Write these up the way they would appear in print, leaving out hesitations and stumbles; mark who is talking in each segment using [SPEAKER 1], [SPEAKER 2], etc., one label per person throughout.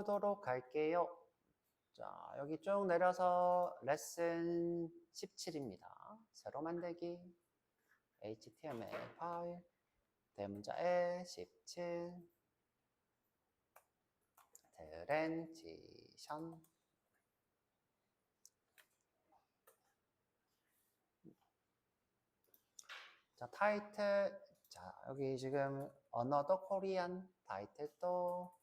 [SPEAKER 1] 보도록 할게요. 자, 여기 쭉 내려서 레슨 17입니다. 새로 만들기 HTML 파일 대문자에 17 트랜지션. 자, 타이틀. 자, 여기 지금 Another Korean 타이틀도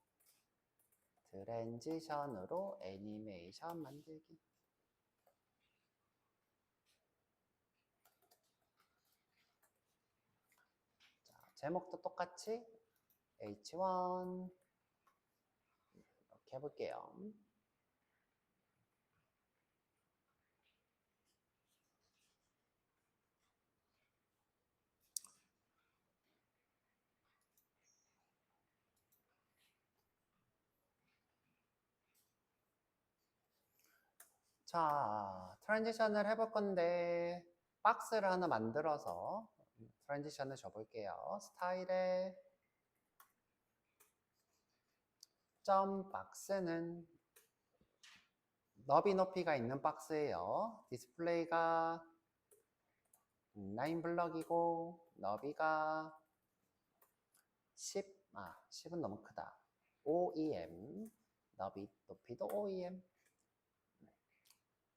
[SPEAKER 1] 트랜지션으로 애니메이션 만들기. 자, 제목도 똑같이 H1 이렇게 해볼게요. 자, 트랜지션을 해볼 건데 박스를 하나 만들어서 트랜지션을 줘볼게요. 스타일에 점 박스는 너비 높이가 있는 박스예요. 디스플레이가 9블럭이고 너비가 10은 너무 크다. OEM 너비 높이도 OEM.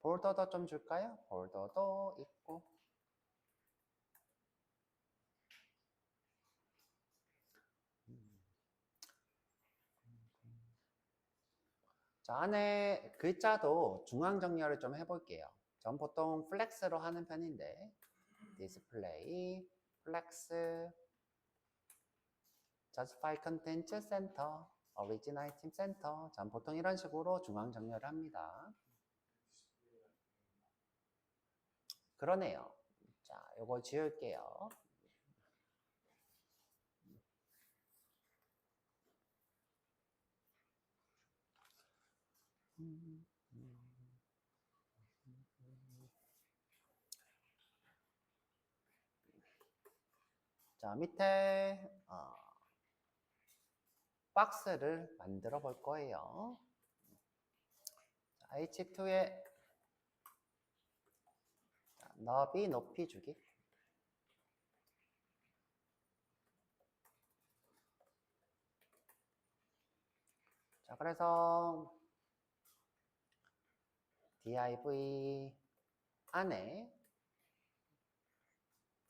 [SPEAKER 1] 볼더도 좀 줄까요? 볼더도 있고. 자, 안에 글자도 중앙 정렬을 좀 해볼게요. 전 보통 플렉스로 하는 편인데 디스플레이, 플렉스, justify content center, origin item center. 전 보통 이런 식으로 중앙 정렬을 합니다. 그러네요. 자, 요거 지울게요. 자, 밑에 박스를 만들어 볼 거예요. 자, H2에 너비 높이 주기. 자, 그래서 div 안에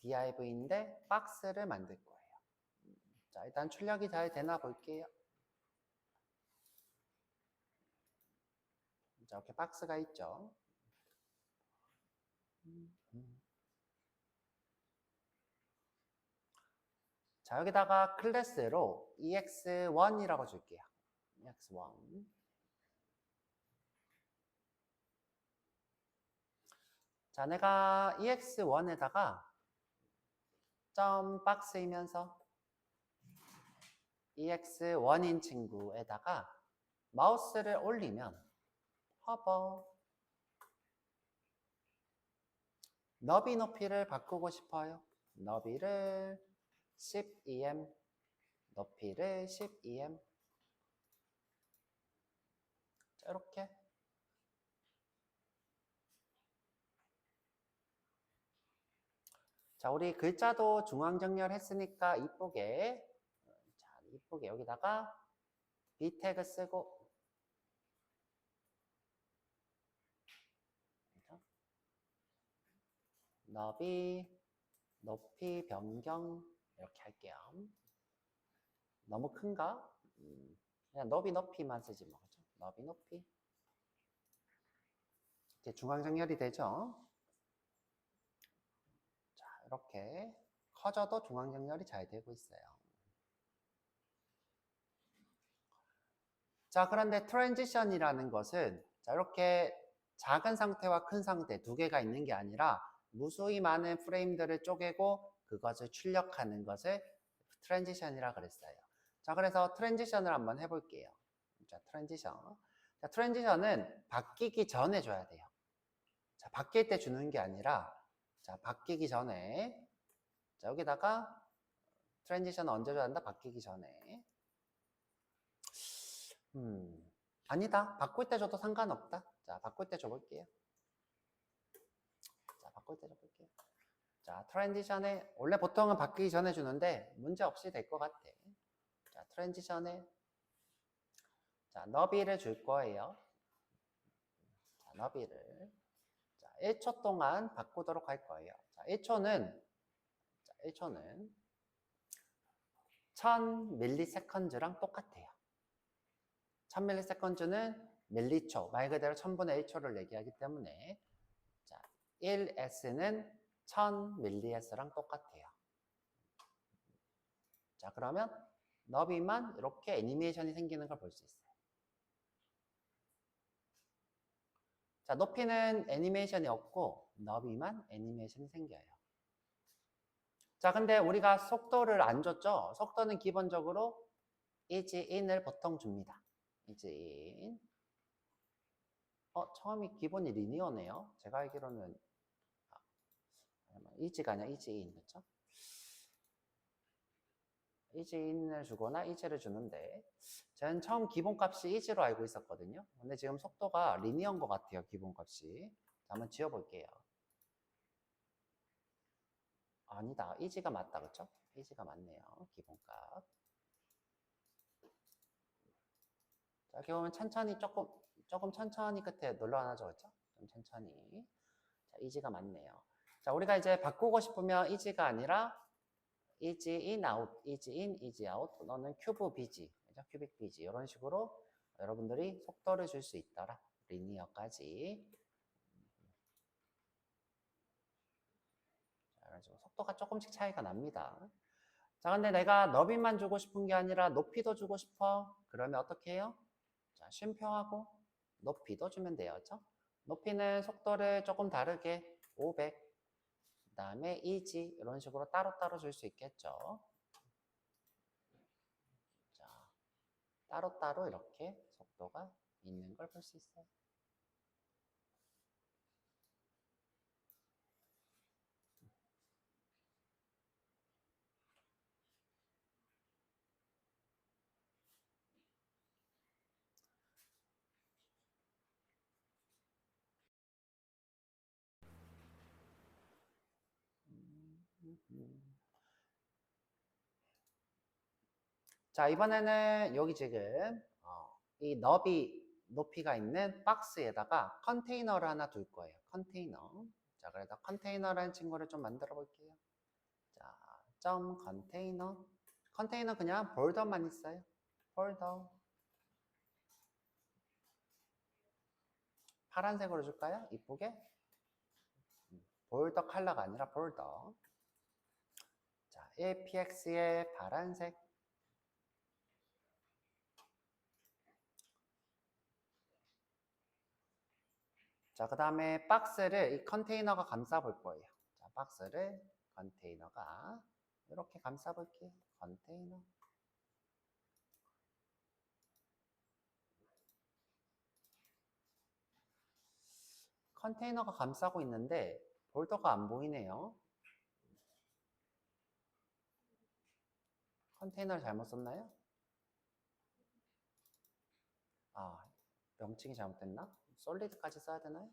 [SPEAKER 1] div인데 박스를 만들 거예요. 자, 일단 출력이 잘 되나 볼게요. 자, 이렇게 박스가 있죠. 자, 여기다가 클래스로 ex1이라고 줄게요. ex1. 자, 내가 ex1에다가 점 박스이면서 ex1인 친구에다가 마우스를 올리면 허버 너비 높이를 바꾸고 싶어요. 너비를 10em, 높이를 10em. 자, 이렇게. 자, 우리 글자도 중앙 정렬했으니까 이쁘게, 자, 이쁘게 여기다가 B 태그 쓰고, 너비, 높이 변경 이렇게 할게요. 너무 큰가? 그냥 너비 높이만 쓰지 뭐, 그죠? 너비 높이. 이렇게 중앙 정렬이 되죠? 자, 이렇게 커져도 중앙 정렬이 잘 되고 있어요. 자, 그런데 트랜지션이라는 것은 자, 이렇게 작은 상태와 큰 상태 두 개가 있는 게 아니라 무수히 많은 프레임들을 쪼개고 그것을 출력하는 것을 트랜지션이라 그랬어요. 자, 그래서 트랜지션을 한번 해볼게요. 자, 트랜지션. 자, 트랜지션은 바뀌기 전에 줘야 돼요. 자, 바뀔 때 주는 게 아니라 자, 바뀌기 전에 자, 여기다가 트랜지션 언제 줘야 한다? 바뀌기 전에. 아니다. 바꿀 때 줘도 상관없다. 자, 바꿀 때 줘볼게요. 자, 바꿀 때 줘볼게요. 자, 트랜지션에 원래 보통은 바뀌기 전에 주는데 문제 없이 될 것 같아. 자, 트랜지션에 자, 너비를 줄 거예요. 자, 너비를 자, 1초 동안 바꾸도록 할 거예요. 자, 1초는 1000ms랑 똑같아요. 1000ms는 밀리초, 말 그대로 1000분의 1초를 얘기하기 때문에 자, 1s는 1000ms랑 똑같아요. 자, 그러면 너비만 이렇게 애니메이션이 생기는 걸 볼 수 있어요. 자, 높이는 애니메이션이 없고 너비만 애니메이션이 생겨요. 자, 근데 우리가 속도를 안 줬죠? 속도는 기본적으로 이지인을 보통 줍니다. 이지인. 처음이 기본이 리니어네요. 제가 알기로는 이지가 아니라 이지인, 그렇죠? 이지인을 주거나 이지를 주는데 저는 처음 기본값이 이지로 알고 있었거든요. 근데 지금 속도가 리니어인 것 같아요, 기본값이. 자, 한번 지워볼게요. 아니다, 이지가 맞다, 그렇죠? 이지가 맞네요, 기본값. 자, 이렇게 보면 천천히 조금 천천히 끝에 눌러놔죠, 그렇죠? 좀 천천히. 자, 이지가 맞네요. 자, 우리가 이제 바꾸고 싶으면 이지가 아니라 이지 인 아웃, 이지 인, 이지 아웃, 너는 큐브 비지, 그죠? 큐빅 비지 이런 식으로 여러분들이 속도를 줄 수 있더라. 리니어까지. 자, 이런 식으로 속도가 조금씩 차이가 납니다. 자, 근데 내가 너비만 주고 싶은 게 아니라 높이도 주고 싶어. 그러면 어떻게 해요? 자, 쉼표하고 높이도 주면 돼요. 그렇죠? 높이는 속도를 조금 다르게 500, 그 다음에 이지 이런 식으로 따로따로 줄 수 있겠죠. 자, 따로따로 이렇게 속도가 있는 걸 볼 수 있어요. 자, 이번에는 여기 지금 이 너비 높이가 있는 박스에다가 컨테이너를 하나 둘 거예요. 컨테이너. 자, 그래서 컨테이너라는 친구를 좀 만들어 볼게요. 자, 점 컨테이너. 컨테이너 그냥 폴더만 있어요. 폴더. 파란색으로 줄까요? 이쁘게. 폴더 컬러가 아니라 폴더. 자, APX의 파란색. 자, 그 다음에 박스를 이 컨테이너가 감싸 볼 거예요. 자, 박스를 컨테이너가 이렇게 감싸 볼게요. 컨테이너. 컨테이너가 감싸고 있는데 폴더가 안 보이네요. 컨테이너를 잘못 썼나요? 아, 명칭이 잘못됐나? 솔리드까지 써야 되나요?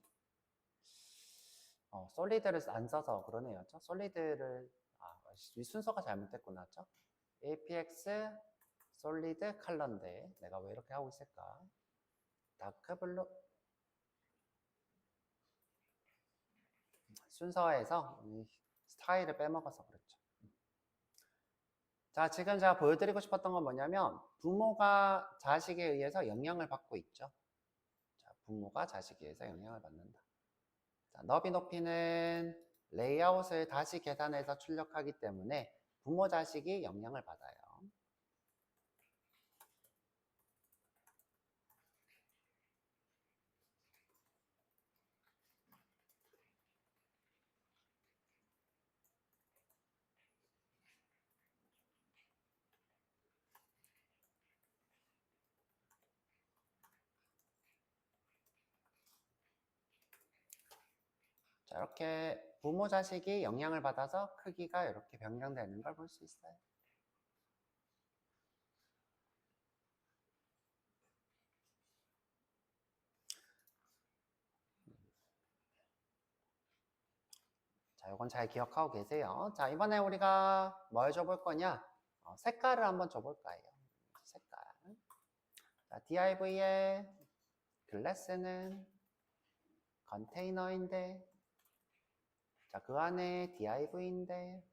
[SPEAKER 1] 솔리드를 안 써서 그러네요. 솔리드를 이 순서가 잘못됐구나. 그렇죠? APX 솔리드 컬러인데 내가 왜 이렇게 하고 있을까? 다크블루 순서에서 스타일을 빼먹어서 그렇죠. 자, 지금 제가 보여드리고 싶었던 건 뭐냐면 부모가 자식에 의해서 영향을 받고 있죠. 자, 부모가 자식에 의해서 영향을 받는다. 자, 너비 높이는 레이아웃을 다시 계산해서 출력하기 때문에 부모 자식이 영향을 받아요. 자, 이렇게 부모 자식이 영향을 받아서 크기가 이렇게 변경되는 걸 볼 수 있어요. 자, 이건 잘 기억하고 계세요. 자, 이번에 우리가 뭘 줘볼 거냐? 색깔을 한번 줘볼 거예요. 색깔. 자, div의 클래스는 컨테이너인데, 자, 그 안에 div인데,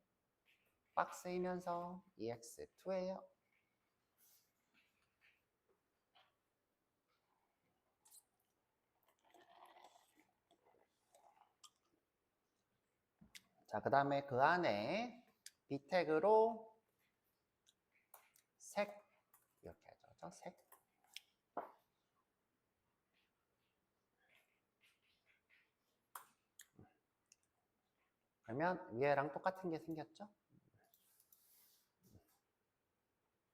[SPEAKER 1] 박스이면서 ex2예요. 자, 그 다음에 그 안에 b 태그로 색, 이렇게 하죠. 색. 그러면 위에랑 똑같은 게 생겼죠?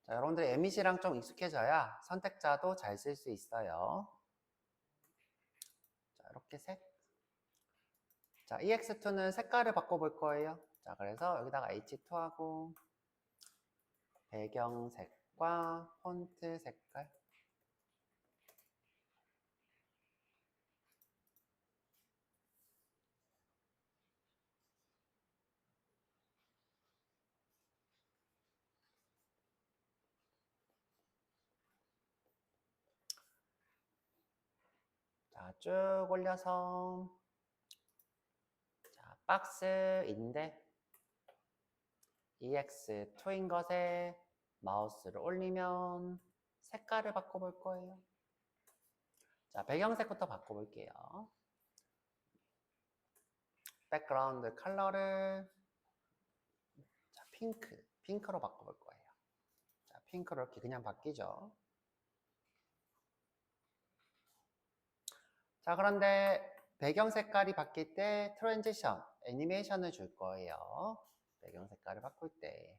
[SPEAKER 1] 자, 여러분들이 이미지랑 좀 익숙해져야 선택자도 잘 쓸 수 있어요. 자, 이렇게 색. 자, EX2는 색깔을 바꿔볼 거예요. 자, 그래서 여기다가 H2하고 배경색과 폰트 색깔. 자, 쭉 올려서 자, 박스인데 EX2인 것에 마우스를 올리면 색깔을 바꿔볼 거예요. 자, 배경색부터 바꿔볼게요. 백그라운드 컬러를 자, 핑크로 바꿔볼 거예요. 자, 핑크로 이렇게 그냥 바뀌죠. 자, 그런데 배경 색깔이 바뀔 때 트랜지션, 애니메이션을 줄 거예요. 배경 색깔을 바꿀 때.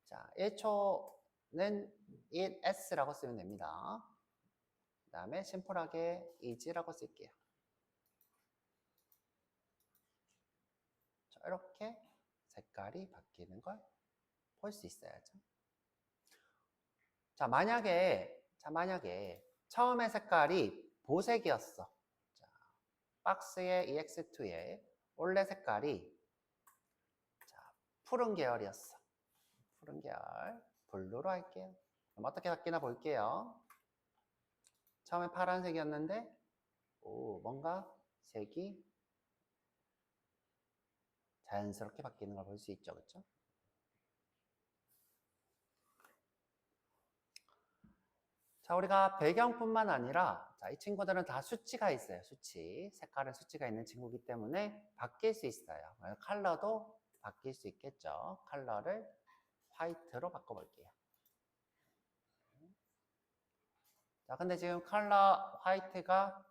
[SPEAKER 1] 자, 1초는 itS라고 쓰면 됩니다. 그 다음에 심플하게 is라고 쓸게요. 자, 이렇게 색깔이 바뀌는 걸 볼 수 있어야죠. 자, 만약에 처음에 색깔이 보색이었어. 자, 박스의 EX2에 원래 색깔이 자, 푸른 계열이었어. 푸른 계열 블루로 할게요. 그럼 어떻게 바뀌나 볼게요. 처음에 파란색이었는데 뭔가 색이 자연스럽게 바뀌는 걸 볼 수 있죠. 그렇죠? 자, 우리가 배경뿐만 아니라 자, 이 친구들은 다 수치가 있어요. 수치. 색깔은 수치가 있는 친구이기 때문에 바뀔 수 있어요. 컬러도 바뀔 수 있겠죠. 컬러를 화이트로 바꿔볼게요. 자, 근데 지금 컬러 화이트가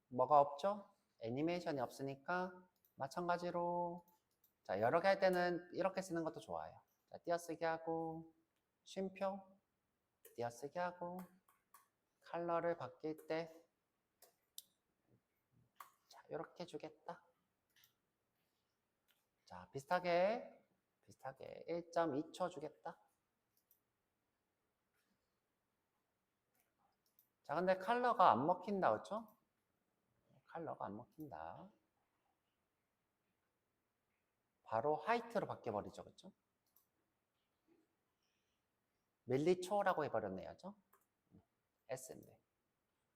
[SPEAKER 1] 뭐가 없죠? 애니메이션이 없으니까 마찬가지로 자, 여러 개 할 때는 이렇게 쓰는 것도 좋아요. 자, 띄어쓰기 하고 쉼표 띄어쓰기 하고 컬러를 바뀔 때 자, 이렇게 주겠다. 자, 비슷하게 1.2초 주겠다. 자, 근데 컬러가 안 먹힌다, 그렇죠? 컬러가 안 먹힌다. 바로 화이트로 바뀌어버리죠, 그렇죠? 밀리초라고 해버렸네요, 그렇죠? S인데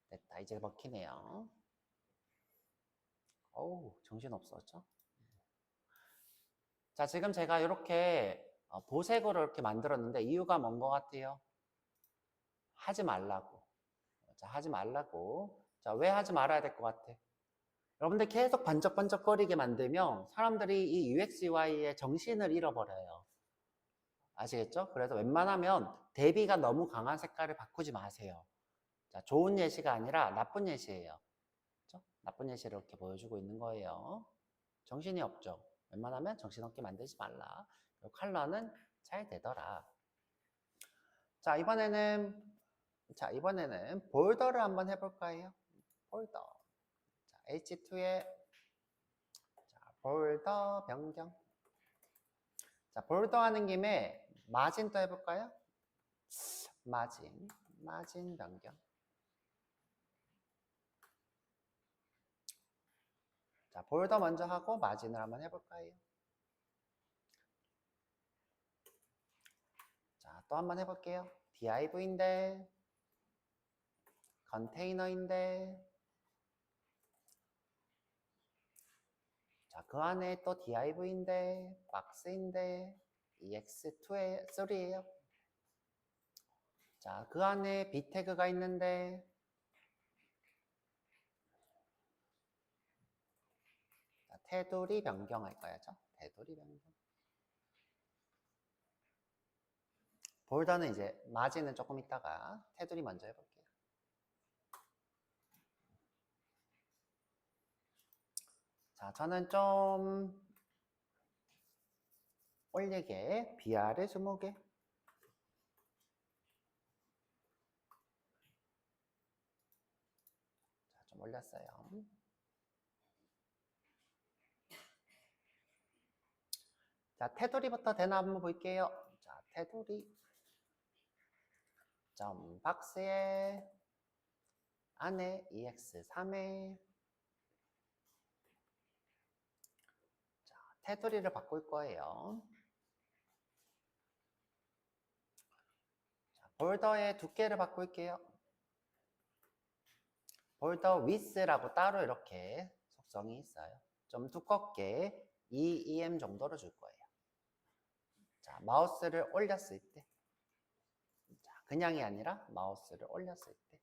[SPEAKER 1] 됐다. 이제 먹히네요. 어우, 정신없어, 그렇죠? 자, 지금 제가 이렇게 보색으로 이렇게 만들었는데 이유가 뭔 것 같아요? 하지 말라고. 자, 하지 말라고. 자, 왜 하지 말아야 될 것 같아? 여러분들 계속 번쩍번쩍거리게 만들면 사람들이 이 UX, UI의 정신을 잃어버려요. 아시겠죠? 그래서 웬만하면 대비가 너무 강한 색깔을 바꾸지 마세요. 자, 좋은 예시가 아니라 나쁜 예시예요. 그렇죠? 나쁜 예시를 이렇게 보여주고 있는 거예요. 정신이 없죠? 웬만하면 정신없게 만들지 말라. 컬러는 잘 되더라. 자, 이번에는 볼더를 한번 해볼까요? 볼더. 자, H2의 볼더 변경. 자, 볼더 하는 김에 마진 또 해볼까요? 마진 변경. 자, 볼더 먼저 하고 마진을 한번 해볼까요? 또 한번 해볼게요. div인데, 컨테이너인데, 자, 그 안에 또 div인데, 박스인데, ex2에 3예요. 자, 그 안에 b 태그가 있는데, 자, 테두리 변경할 거야죠. 테두리 변경. 볼더는 이제 마진은 조금 있다가 테두리 먼저 해볼게요. 자, 저는 좀 올리게 BR을 20개. 자, 좀 올렸어요. 자, 테두리부터 되나 한번 볼게요. 자, 테두리. 점 박스에 안에 EX3에 자, 테두리를 바꿀 거예요. 자, 볼더의 두께를 바꿀게요. 볼더 위스라고 따로 이렇게 속성이 있어요. 좀 두껍게 2em 정도로 줄 거예요. 자, 마우스를 올렸을 때. 자, 그냥이 아니라 마우스를 올렸을 때.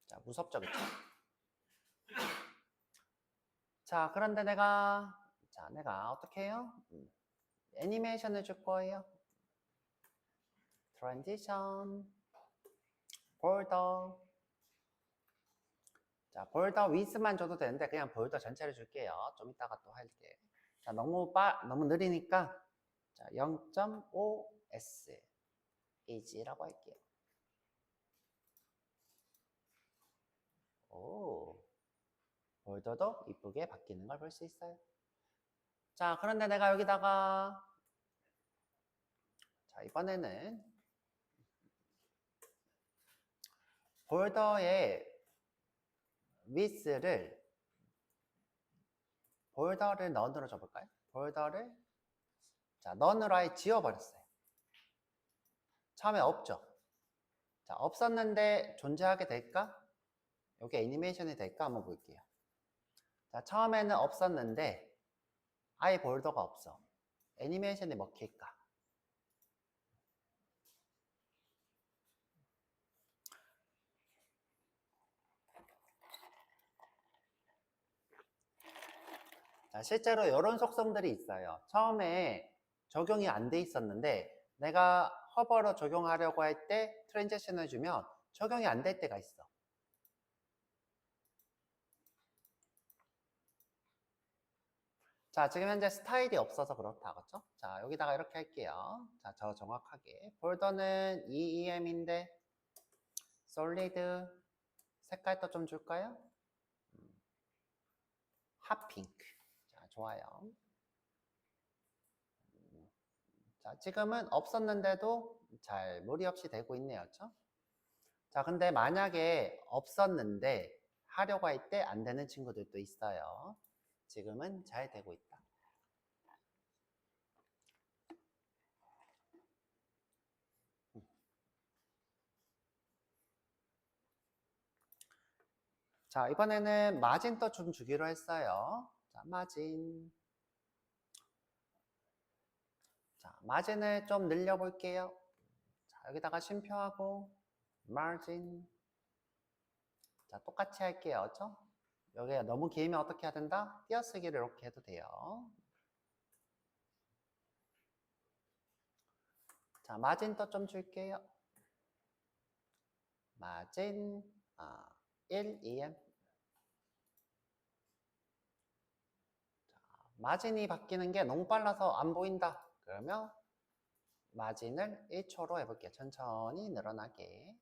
[SPEAKER 1] 자, 무섭죠, 그쵸? 자, 그런데 내가 어떻게 해요? 애니메이션을 줄 거예요. 트랜지션, 볼더. 자, 볼더 위스만 줘도 되는데 그냥 볼더 전체를 줄게요. 좀 이따가 또 할게. 자, 너무 느리니까 자, 0.5s 이지라고 할게요. 오, 볼더도 이쁘게 바뀌는 걸 볼 수 있어요. 자, 그런데 내가 여기다가 자, 이번에는 볼더의 위스를 볼더를 넌으로 줘볼까요? 볼더를 자, 넌으로 아예 지워버렸어요. 처음에 없죠. 자, 없었는데 존재하게 될까? 여기 애니메이션이 될까? 한번 볼게요. 자, 처음에는 없었는데 아예 볼더가 없어. 애니메이션이 먹힐까? 자, 실제로 이런 속성들이 있어요. 처음에 적용이 안 돼 있었는데 내가 허버로 적용하려고 할 때 트랜지션을 주면 적용이 안 될 때가 있어. 자, 지금 현재 스타일이 없어서 그렇다, 그렇죠? 자, 여기다가 이렇게 할게요. 자, 저 정확하게 볼더는 EEM인데 솔리드 색깔도 좀 줄까요? 핫핑크. 자, 좋아요. 자, 지금은 없었는데도 잘 무리 없이 되고 있네요, 그렇죠? 자, 근데 만약에 없었는데 하려고 할 때 안 되는 친구들도 있어요. 지금은 잘 되고 있다. 자, 이번에는 마진도 좀 주기로 했어요. 자, 마진. 자, 마진을 좀 늘려볼게요. 자, 여기다가 쉼표하고 마진. 자, 똑같이 할게요. 그렇죠? 여기가 너무 길면 어떻게 해야 된다? 띄어쓰기를 이렇게 해도 돼요. 자, 마진도 좀 줄게요. 마진 1, 2M. 자, 마진이 바뀌는 게 너무 빨라서 안 보인다. 그러면 마진을 1초로 해볼게요. 천천히 늘어나게.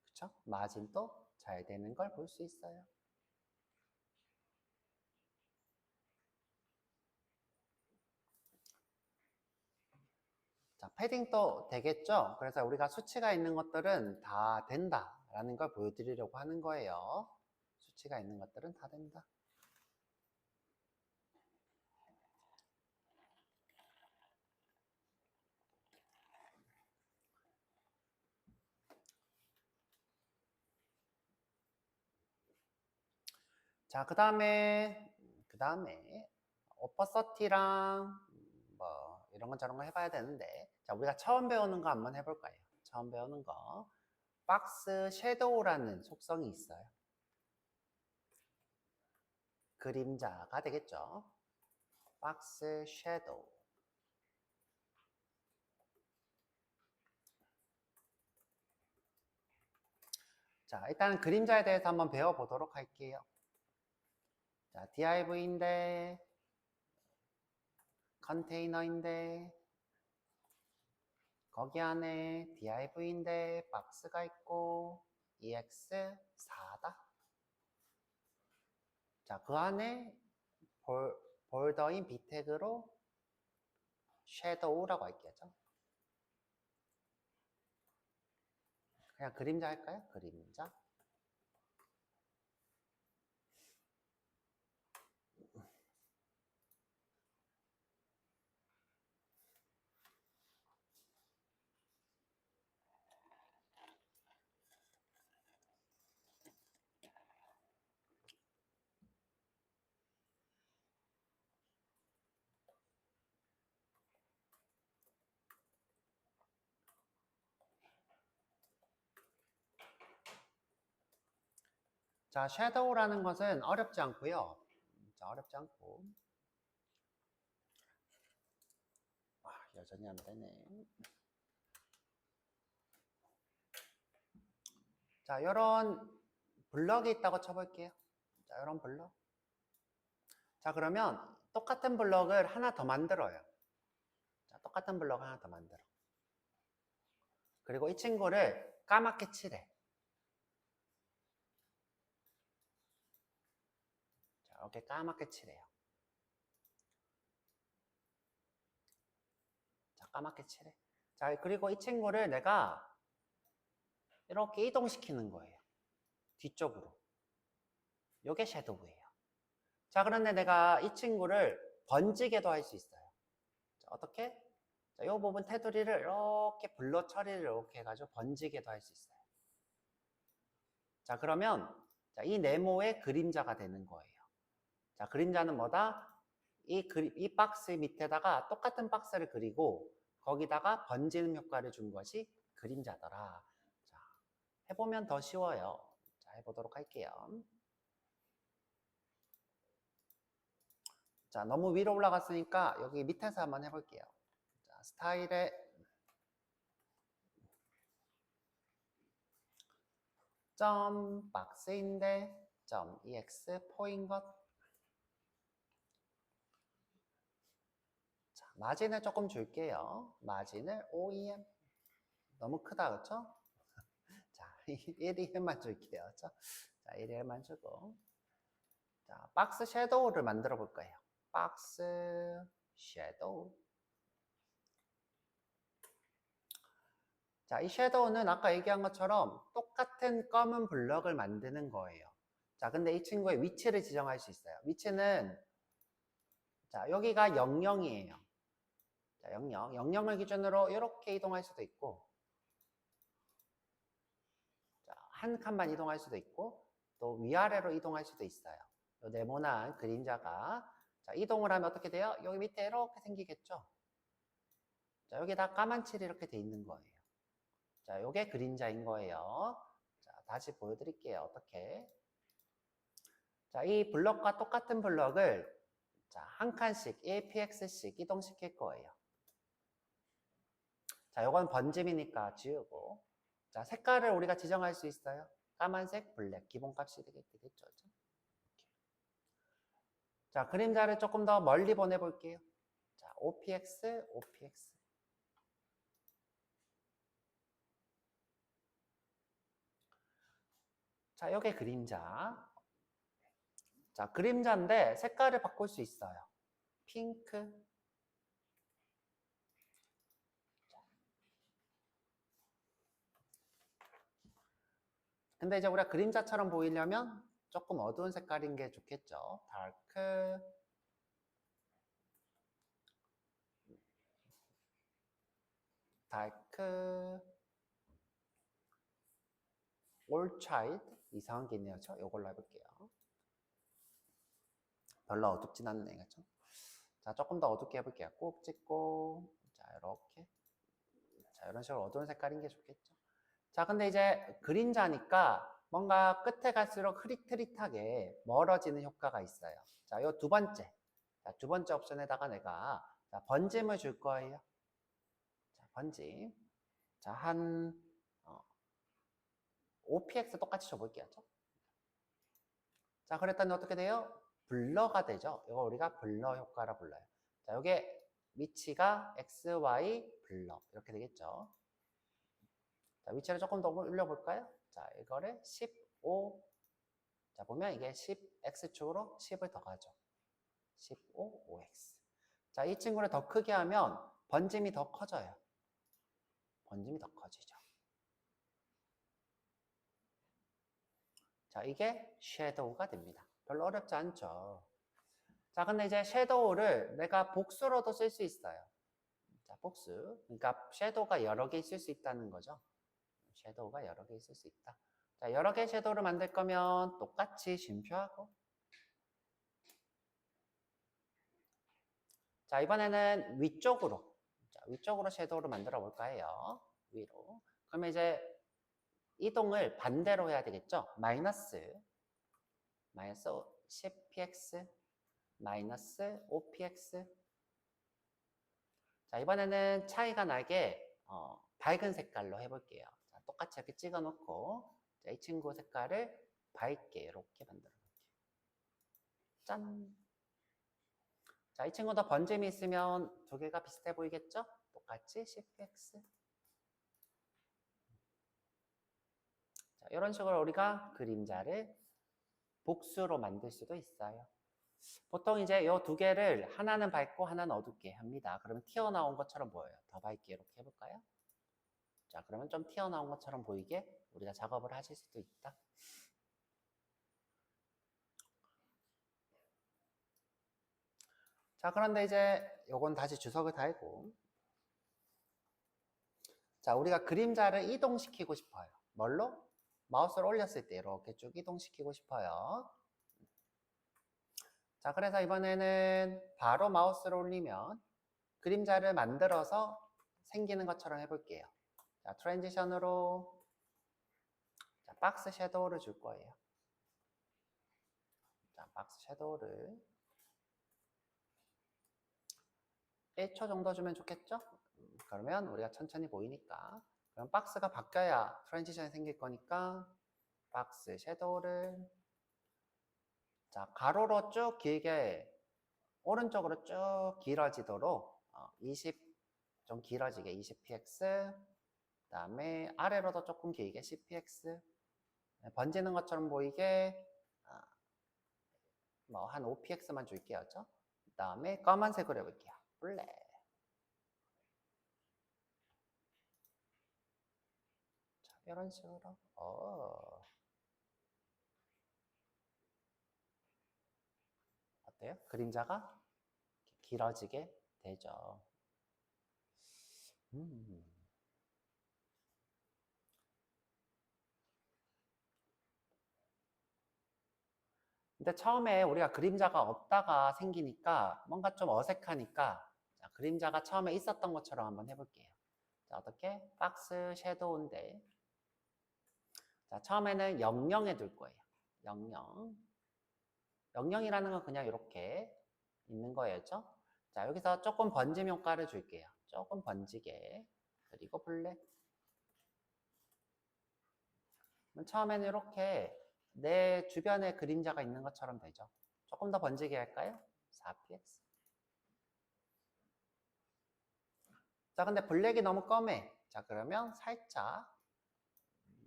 [SPEAKER 1] 그쵸? 마진도 잘 되는 걸 볼 수 있어요. 자, 패딩도 되겠죠? 그래서 우리가 수치가 있는 것들은 다 된다라는 걸 보여드리려고 하는 거예요. 수치가 있는 것들은 다 된다. 자, 그 다음에 오퍼서티랑 뭐 이런 건 저런 거 해봐야 되는데, 자, 우리가 처음 배우는 거 한번 해볼까요? 처음 배우는 거, 박스 섀도우라는 속성이 있어요. 그림자가 되겠죠. 박스 섀도우. 자, 일단 그림자에 대해서 한번 배워보도록 할게요. 자, div인데 컨테이너인데 거기 안에 div인데 박스가 있고 ex4다. 자, 그 안에 볼더인 b택으로 shadow라고 할게요. 그냥 그림자 할까요? 그림자. 자, shadow라는 것은 어렵지 않고요. 자, 어렵지 않고. 여전히 안 되네. 자, 이런 블럭이 있다고 쳐볼게요. 자, 이런 블럭. 자, 그러면 똑같은 블럭을 하나 더 만들어요. 자, 똑같은 블럭 하나 더 만들어. 그리고 이 친구를 까맣게 칠해. 자, 이렇게 까맣게 칠해요. 자, 까맣게 칠해. 자, 그리고 이 친구를 내가 이렇게 이동시키는 거예요. 뒤쪽으로. 요게 섀도우예요. 자, 그런데 내가 이 친구를 번지게도 할 수 있어요. 자, 어떻게? 자, 이 부분 테두리를 이렇게 블러 처리를 이렇게 해가지고 번지게도 할 수 있어요. 자, 그러면 자, 이 네모의 그림자가 되는 거예요. 자, 그림자는 뭐다? 이 박스 밑에다가 똑같은 박스를 그리고 거기다가 번지는 효과를 준 것이 그림자더라. 자, 해보면 더 쉬워요. 자, 해보도록 할게요. 자, 너무 위로 올라갔으니까 여기 밑에서 한번 해볼게요. 자, 스타일에 점 박스인데 점 ex 포인 것. 자, 마진을 조금 줄게요. 마진을 OEM. 너무 크다, 그렇죠? 자, 1EM만 줄게요. 그렇죠? 자, 1EM만 주고. 자, 박스 섀도우를 만들어 볼 거예요. 박스 섀도우. 자, 이 섀도우는 아까 얘기한 것처럼 똑같은 검은 블럭을 만드는 거예요. 자, 근데 이 친구의 위치를 지정할 수 있어요. 위치는 자, 여기가 00이에요. 자, 00. 00을 기준으로 이렇게 이동할 수도 있고 자, 한 칸만 이동할 수도 있고 또 위아래로 이동할 수도 있어요. 요 네모난 그림자가 자, 이동을 하면 어떻게 돼요? 여기 밑에 이렇게 생기겠죠? 자, 여기다 까만 칠이 이렇게 돼 있는 거예요. 자, 요게 그림자인 거예요. 자, 다시 보여드릴게요. 어떻게? 자, 이 블럭과 똑같은 블럭을 자, 한 칸씩 1px씩 이동시킬 거예요. 자, 요건 번짐이니까 지우고. 자, 색깔을 우리가 지정할 수 있어요. 까만색, 블랙, 기본값이 되겠죠. 자, 그림자를 조금 더 멀리 보내볼게요. 자, OPX, OPX. 자, 요게 그림자. 자, 그림자인데 색깔을 바꿀 수 있어요. 핑크. 근데 이제 우리가 그림자처럼 보이려면 조금 어두운 색깔인 게 좋겠죠. dark, dark, orchid. 이상한 게 있네요. 이걸로 해볼게요. 별로 어둡진 않네, 그렇죠? 자, 조금 더 어둡게 해볼게요. 꼭 찍고, 자, 이렇게. 자, 이런 식으로 어두운 색깔인 게 좋겠죠. 자, 근데 이제 그림자니까 뭔가 끝에 갈수록 흐릿흐릿하게 멀어지는 효과가 있어요. 자, 요 두 번째. 자, 두 번째 옵션에다가 내가 자, 번짐을 줄 거예요. 자, 번짐. 자, 한 OPX 똑같이 줘볼게요. 자, 그랬더니 어떻게 돼요? 블러가 되죠. 이거 우리가 블러 효과라 불러요. 자, 요게 위치가 X, Y, 블러 이렇게 되겠죠. 자, 위치를 조금 더 올려볼까요? 자, 이거를 15. 자, 보면 이게 10X축으로 10을 더 가죠. 15, 5X. 자, 이 친구를 더 크게 하면 번짐이 더 커져요. 번짐이 더 커지죠. 자, 이게 섀도우가 됩니다. 별로 어렵지 않죠. 자, 근데 이제 섀도우를 내가 복수로도 쓸 수 있어요. 자, 복수. 그러니까 섀도우가 여러 개 있을 수 있다는 거죠. 섀도우가 여러 개 있을 수 있다. 자, 여러 개의 섀도우를 만들 거면 똑같이 쉼표하고. 자, 이번에는 위쪽으로. 자, 위쪽으로 섀도우를 만들어 볼까 해요. 위로. 그러면 이제 이동을 반대로 해야 되겠죠? 마이너스 10px 마이너스 5px. 자, 이번에는 차이가 나게 밝은 색깔로 해볼게요. 자, 똑같이 이렇게 찍어 놓고 자, 이 친구 색깔을 밝게 이렇게 만들어 볼게요. 짠. 자, 이 친구도 번짐이 있으면 두 개가 비슷해 보이겠죠? 똑같이 10px. 자, 이런 식으로 우리가 그림자를 복수로 만들 수도 있어요. 보통 이제 이 두 개를 하나는 밝고 하나는 어둡게 합니다. 그러면 튀어나온 것처럼 보여요. 더 밝게 이렇게 해볼까요? 자, 그러면 좀 튀어나온 것처럼 보이게 우리가 작업을 하실 수도 있다. 자, 그런데 이제 요건 다시 주석을 달고 자, 우리가 그림자를 이동시키고 싶어요. 뭘로? 마우스를 올렸을 때 이렇게 쭉 이동시키고 싶어요. 자, 그래서 이번에는 바로 마우스를 올리면 그림자를 만들어서 생기는 것처럼 해볼게요. 자, 트랜지션으로 자, 박스 섀도우를 줄 거예요. 자, 박스 섀도우를 1초 정도 주면 좋겠죠? 그러면 우리가 천천히 보이니까 그럼 박스가 바뀌어야 트랜지션이 생길 거니까 박스 섀도우를 자, 가로로 쭉 길게 오른쪽으로 쭉 길어지도록 좀 길어지게 20px 그 다음에 아래로도 조금 길게 10px 번지는 것처럼 보이게 뭐 한 5px만 줄게요. 그 다음에 검은색으로 해볼게요. 블랙. 자, 이런 식으로 어때요? 그림자가 길어지게 되죠. 근데 처음에 우리가 그림자가 없다가 생기니까 뭔가 좀 어색하니까 자, 그림자가 처음에 있었던 것처럼 한번 해볼게요. 자, 어떻게? 박스 섀도우인데 자, 처음에는 00에 둘 거예요. 00. 00이라는 건 그냥 이렇게 있는 거예요. 자, 여기서 조금 번짐 효과를 줄게요. 조금 번지게. 그리고 블랙. 처음에는 이렇게 내 주변에 그림자가 있는 것처럼 되죠. 조금 더 번지게 할까요? 4px. 자, 근데 블랙이 너무 검해. 자, 그러면 살짝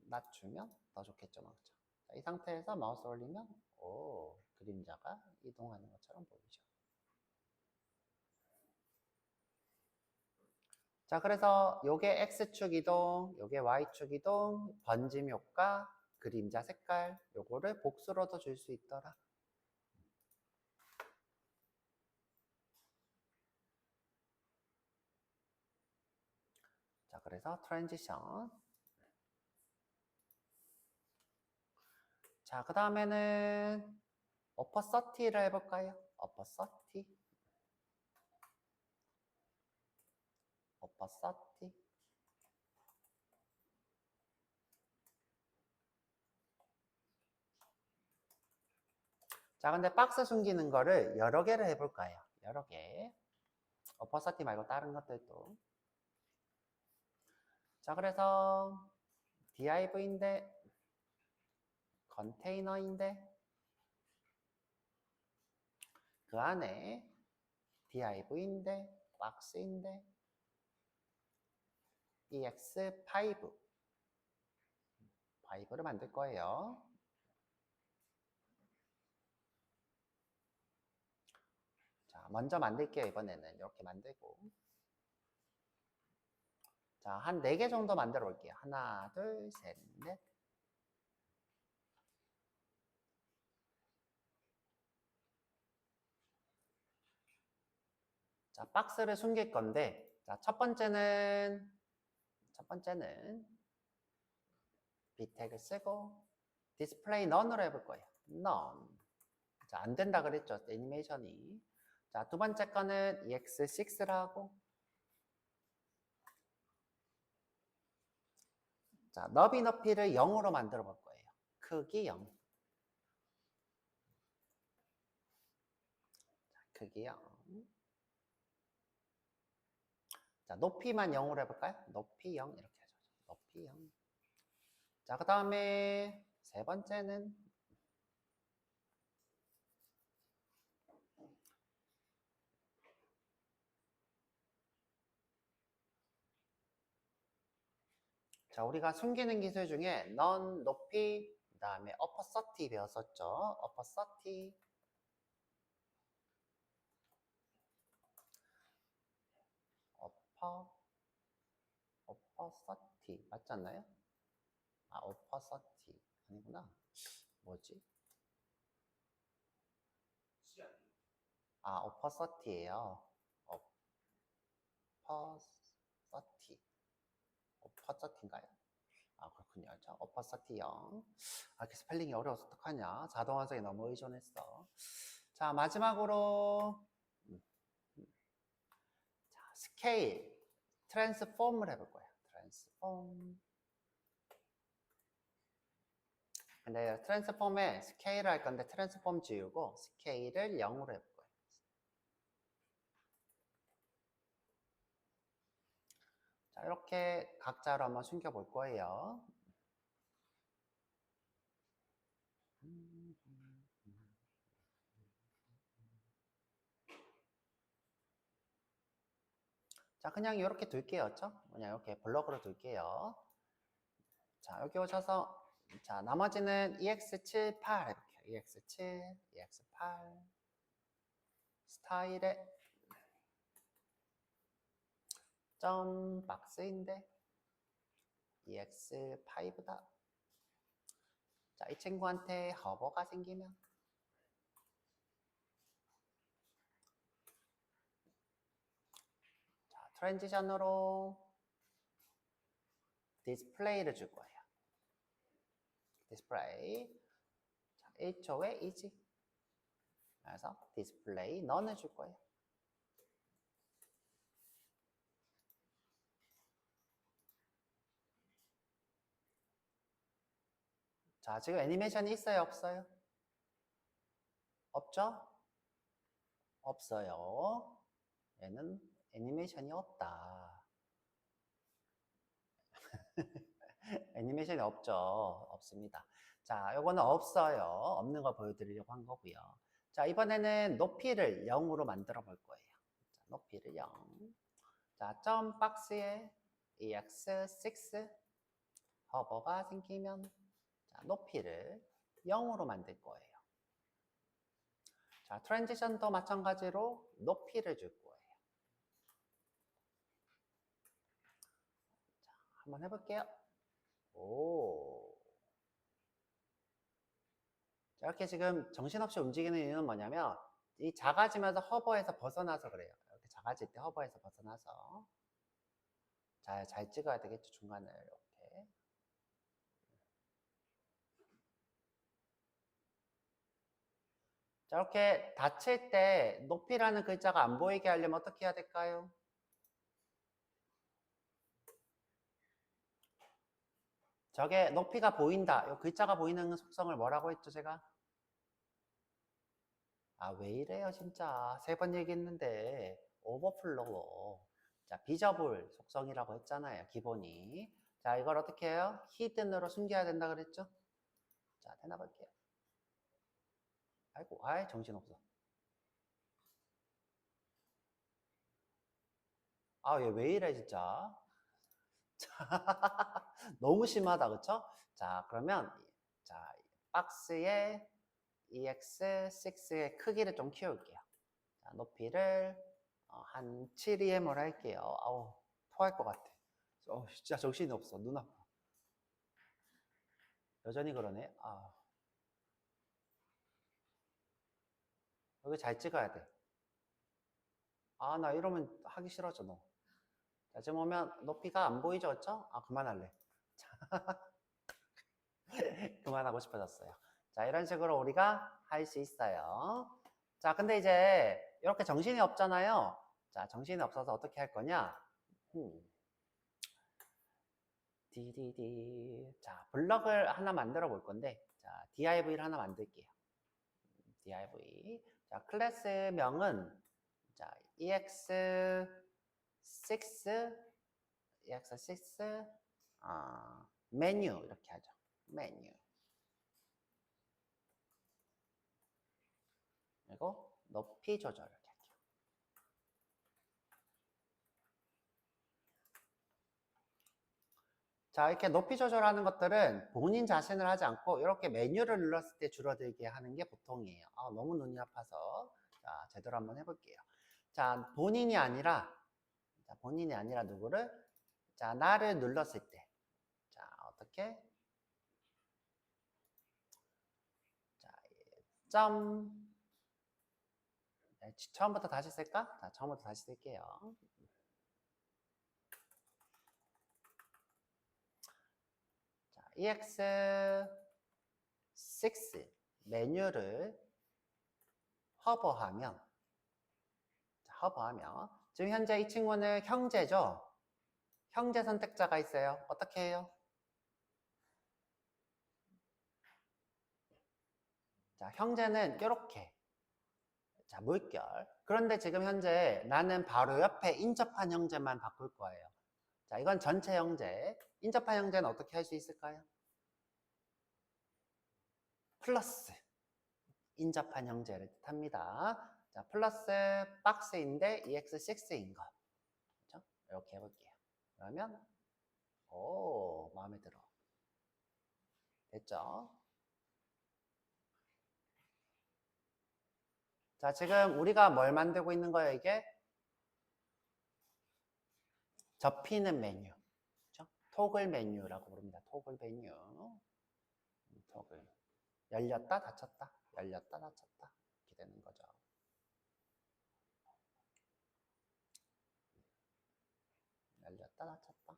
[SPEAKER 1] 낮추면 더 좋겠죠. 그렇죠? 자, 이 상태에서 마우스 올리면 그림자가 이동하는 것처럼 보이죠. 자, 그래서 요게 X축 이동, 요게 Y축 이동, 번짐 효과, 그림자 색깔 요거를 복수로도 줄 수 있더라. 자, 그래서 트랜지션. 자, 그 다음에는 어퍼 30를 해볼까요? 어퍼 30. 어퍼 30. 자, 근데 박스 숨기는 거를 여러 개를 해볼까요? 여러 개. 어퍼 30 말고 다른 것들도. 자, 그래서 div인데 컨테이너인데 그 안에 div인데 박스인데 ex5 5를 만들 거예요. 자, 먼저 만들게요. 이번에는 이렇게 만들고. 자, 한 4개 정도 만들어 볼게요. 하나, 둘, 셋, 넷. 자, 박스를 숨길 건데, 자, 첫 번째는 b택을 쓰고 디스플레이 none으로 해볼 거예요. none. 자, 안 된다 그랬죠. 애니메이션이. 자, 두 번째 거는 ex6를 하고, 자, 너비 높이를 0으로 만들어 볼 거예요. 크기 0. 자, 크기 0. 자, 높이만 0으로 해볼까요? 높이 0 이렇게 하죠. 높이 0. 자, 그 다음에 세 번째는 자, 우리가 숨기는 기술 중에 none 높이, 그 다음에 upper 30 배웠었죠. upper 30. upper 30 맞지 않나요? 아, upper 30 아니구나. 뭐지? 아, upper 30예요. upper 30. upper 30인가요? 아, 그렇군요. 자, upper 30 0. 아, 이렇게 스펠링이 어려워서 어떡하냐. 자동 완성에 너무 의존했어. 자, 마지막으로 자, 스케일, 트랜스폼을 해볼 거예요. 트랜스폼. 근데 트랜스폼에 스케일을 할 건데 트랜스폼 지우고 스케일을 0으로 해볼 거예요. 자, 이렇게 각자로 한번 숨겨볼 거예요. 자, 그냥 이렇게 둘게요. 그렇죠? 그냥 이렇게 블럭으로 둘게요. 자, 여기 오셔서 자, 나머지는 EX7, 8 해볼게요. EX7, EX8 스타일에 점 박스인데 EX5다. 자, 이 친구한테 허버가 생기면 자, 트랜지션으로 디스플레이를 줄 거예요. 디스플레이. 자, 1초에 이지. 그래서 디스플레이 none을 줄 거예요. 자, 지금 애니메이션이 있어요, 없어요? 없죠? 없어요. 얘는 애니메이션이 없다. 애니메이션이 없죠? 없습니다. 자, 요거는 없어요. 없는 거 보여드리려고 한 거고요. 자, 이번에는 높이를 0으로 만들어 볼 거예요. 자, 높이를 0. 자, 점 박스에 ex6 허버가 생기면 자, 높이를 0으로 만들 거예요. 자, 트랜지션도 마찬가지로 높이를 줄 거예요. 자, 한번 해볼게요. 오. 이렇게 지금 정신없이 움직이는 이유는 뭐냐면 이 작아지면서 허버에서 벗어나서 그래요. 이렇게 작아질 때 허버에서 벗어나서 잘 찍어야 되겠죠. 중간을 이렇게. 자, 이렇게 닫힐 때 높이라는 글자가 안 보이게 하려면 어떻게 해야 될까요? 저게 높이가 보인다. 이 글자가 보이는 속성을 뭐라고 했죠, 제가? 아, 왜 이래요, 진짜. 3번 얘기했는데. 오버플로우. 자, 비저블 속성이라고 했잖아요, 기본이. 자, 이걸 어떻게 해요? 히든으로 숨겨야 된다 그랬죠? 자, 해놔볼게요. 아이고, 아이, 정신없어. 아, 얘 왜 이래, 진짜. 너무 심하다, 그쵸? 자, 그러면, 자, 박스에 EX6의 크기를 좀 키울게요. 자, 높이를 한 7EM을 할게요. 아우, 토할 것 같아. 진짜 정신이 없어. 눈 아파. 여전히 그러네. 아, 여기 잘 찍어야 돼. 아, 나 이러면 하기 싫어져, 너. 자, 지금 보면 높이가 안 보이죠, 그쵸? 아, 그만할래. 그만하고 싶어졌어요. 자, 이런 식으로 우리가 할 수 있어요. 자, 근데 이제 이렇게 정신이 없잖아요. 자, 정신이 없어서 어떻게 할 거냐? 디디디. 자, 블럭을 하나 만들어 볼 건데, 자, div를 하나 만들게요. div. 자, 클래스명은, 자, ex6, 메뉴, 이렇게 하죠. 메뉴. 그리고 높이 조절 이렇게 할게요. 자, 이렇게 높이 조절하는 것들은 본인 자신을 하지 않고 이렇게 메뉴를 눌렀을 때 줄어들게 하는 게 보통이에요. 아, 너무 눈이 아파서. 자, 제대로 한번 해볼게요. 자, 본인이 아니라 누구를? 자, 나를 눌렀을 때. 자, 어떻게? 자, 점. 네, 처음부터 다시 쓸까? 자, 처음부터 다시 쓸게요. 자, EX6 메뉴를 허버하면, 지금 현재 이 친구는 형제죠? 형제 선택자가 있어요. 어떻게 해요? 자, 형제는 이렇게. 자, 물결. 그런데 지금 현재 나는 바로 옆에 인접한 형제만 바꿀 거예요. 자, 이건 전체 형제. 인접한 형제는 어떻게 할 수 있을까요? 플러스. 인접한 형제를 뜻합니다. 자, 플러스 박스인데 EX6인 것. 그렇죠? 이렇게 해볼게요. 그러면 오, 마음에 들어. 됐죠? 자, 지금 우리가 뭘 만들고 있는 거예요, 이게? 접히는 메뉴. 그렇죠? 토글 메뉴라고 부릅니다. 토글 메뉴. 토글. 열렸다, 닫혔다. 열렸다, 닫혔다. 이렇게 되는 거죠. 열렸다, 닫혔다.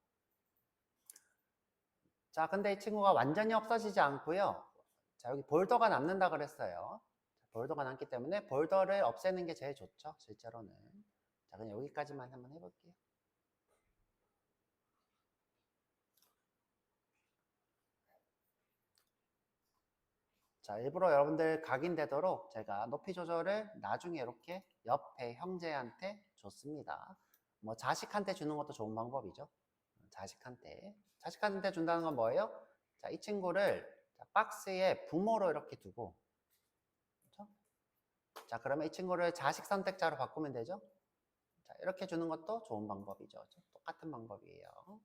[SPEAKER 1] 자, 근데 이 친구가 완전히 없어지지 않고요. 자, 여기 볼더가 남는다 그랬어요. 볼더가 남기 때문에 볼더를 없애는 게 제일 좋죠, 실제로는. 자, 그냥 여기까지만 한번 해볼게요. 자, 일부러 여러분들 각인되도록 제가 높이 조절을 나중에 이렇게 옆에 형제한테 줬습니다. 뭐 자식한테 주는 것도 좋은 방법이죠. 자식한테 준다는 건 뭐예요? 자, 이 친구를 박스에 부모로 이렇게 두고, 그렇죠? 자, 그러면 이 친구를 자식 선택자로 바꾸면 되죠? 자, 이렇게 주는 것도 좋은 방법이죠. 그렇죠? 똑같은 방법이에요.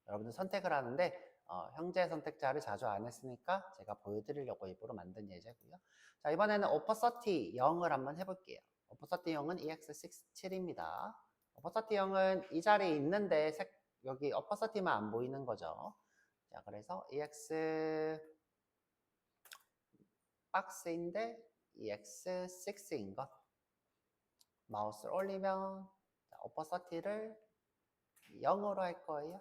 [SPEAKER 1] 여러분들 선택을 하는데 형제 선택자를 자주 안 했으니까 제가 보여드리려고 일부러 만든 예제고요. 자, 이번에는 오퍼서티 0을 한번 해볼게요. 오퍼서티 0은 EX67입니다. 오퍼서티 0은 이 자리에 있는데 여기 오퍼서티만 안 보이는 거죠. 자, 그래서 EX 박스인데 EX6인 것. 마우스를 올리면 어퍼서티를 0으로 할 거예요.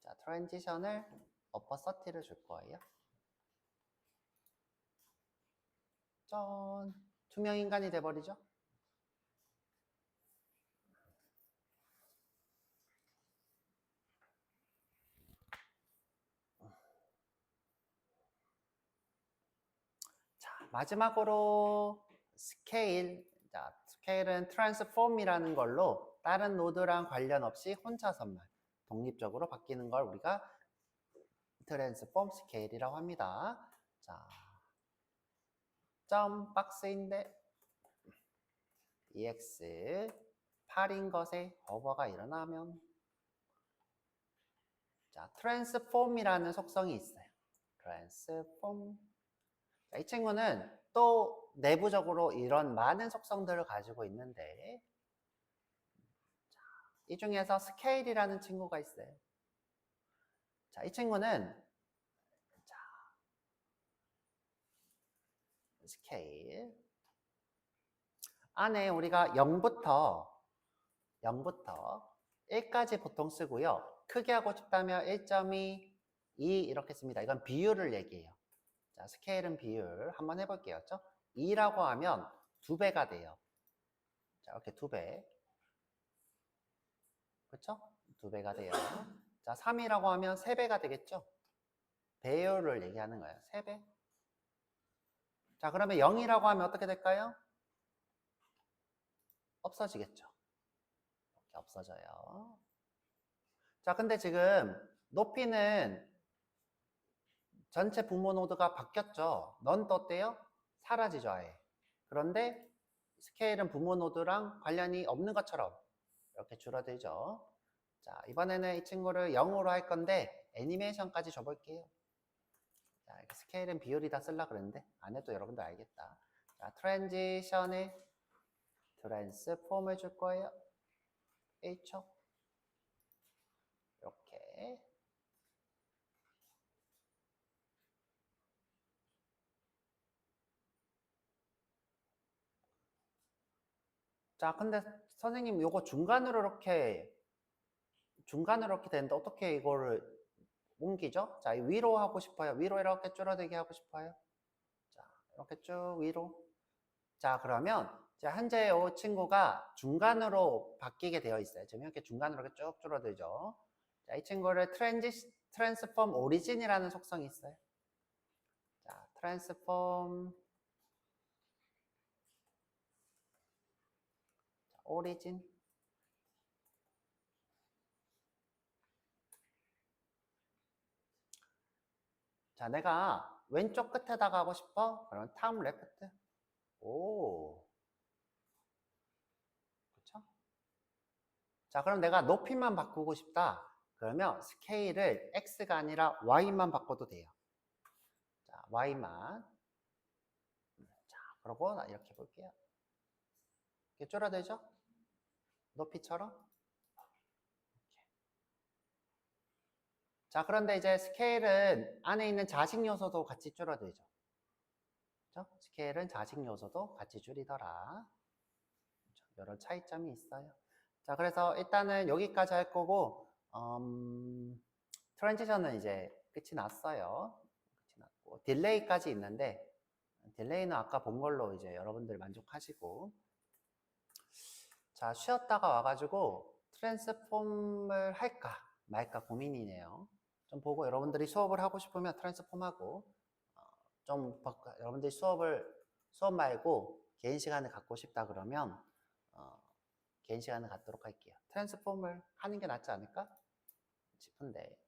[SPEAKER 1] 자, 트랜지션을 어퍼서티를 줄 거예요. 짠! 투명 인간이 돼버리죠. 자, 마지막으로 스케일. 자, 스케일은 트랜스폼이라는 걸로 다른 노드랑 관련 없이 혼자서만 독립적으로 바뀌는 걸 우리가 트랜스폼 스케일이라고 합니다. 자, 점 박스인데 EX 8인 것에 hover가 일어나면 자, 트랜스폼이라는 속성이 있어요. 트랜스폼. 자, 이 친구는 또 내부적으로 이런 많은 속성들을 가지고 있는데 자, 이 중에서 스케일이라는 친구가 있어요. 자, 이 친구는 자, 스케일 안에 우리가 0부터 1까지 보통 쓰고요. 크게 하고 싶다면 1.2, 2 이렇게 씁니다. 이건 비율을 얘기해요. 자, 스케일은 비율 한번 해볼게요. 2라고 하면 2배가 돼요. 자, 이렇게 2배. 그렇죠? 2배가 돼요. 자, 3이라고 하면 3배가 되겠죠? 배율을 얘기하는 거예요. 3배. 자, 그러면 0이라고 하면 어떻게 될까요? 없어지겠죠. 이렇게 없어져요. 자, 근데 지금 높이는 전체 분모 노드가 바뀌었죠. 넌 또 어때요? 사라지죠, 아예. 그런데 스케일은 분모 노드랑 관련이 없는 것처럼 이렇게 줄어들죠. 자, 이번에는 이 친구를 0으로 할 건데 애니메이션까지 줘볼게요. 자, 스케일은 비율이다 쓸라 그랬는데 안 해도 여러분들 알겠다. 자, 트랜지션에 트랜스폼을 줄 거예요. 1초. 이렇게. 자, 근데 선생님 요거 중간으로 이렇게 되는데 어떻게 이거를 옮기죠? 자, 위로 하고 싶어요. 위로 이렇게 줄어들게 하고 싶어요. 자, 이렇게 쭉 위로. 자, 그러면 자, 현재 이 친구가 중간으로 바뀌게 되어 있어요. 지금 이렇게 중간으로 이렇게 쭉 줄어들죠. 자, 이 친구를 트랜스폼 오리진이라는 속성이 있어요. 자, 트랜스폼 오리진. 자, 내가 왼쪽 끝에다가 하고 싶어? 그러면 탑 레프트. 오. 그렇죠? 자, 그럼 내가 높이만 바꾸고 싶다. 그러면 스케일을 X가 아니라 Y만 바꿔도 돼요. 자, Y만. 자, 그러고 이렇게 볼게요. 이렇게 줄어들죠? 높이처럼. 이렇게. 자, 그런데 이제 스케일은 안에 있는 자식 요소도 같이 줄어들죠. 그렇죠? 스케일은 자식 요소도 같이 줄이더라. 이런 차이점이 있어요. 자, 그래서 일단은 여기까지 할 거고, 트랜지션은 이제 끝이 났어요. 끝이 났고, 딜레이까지 있는데, 딜레이는 아까 본 걸로 이제 여러분들 만족하시고, 자, 쉬었다가 와가지고 트랜스폼을 할까 말까 고민이네요. 좀 보고 여러분들이 수업을 하고 싶으면 트랜스폼하고, 여러분들이 수업 말고 개인 시간을 갖고 싶다 그러면, 개인 시간을 갖도록 할게요. 트랜스폼을 하는 게 낫지 않을까 싶은데,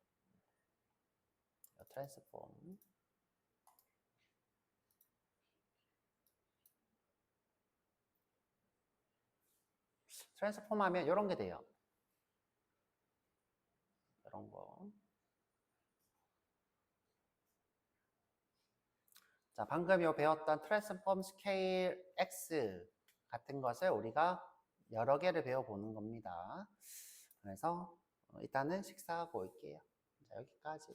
[SPEAKER 1] 트랜스폼. 트랜스폼 하면 이런 게 돼요. 이런 거. 자, 방금 배웠던 트랜스폼 스케일 X 같은 것을 우리가 여러 개를 배워보는 겁니다. 그래서 일단은 식사하고 올게요. 자, 여기까지.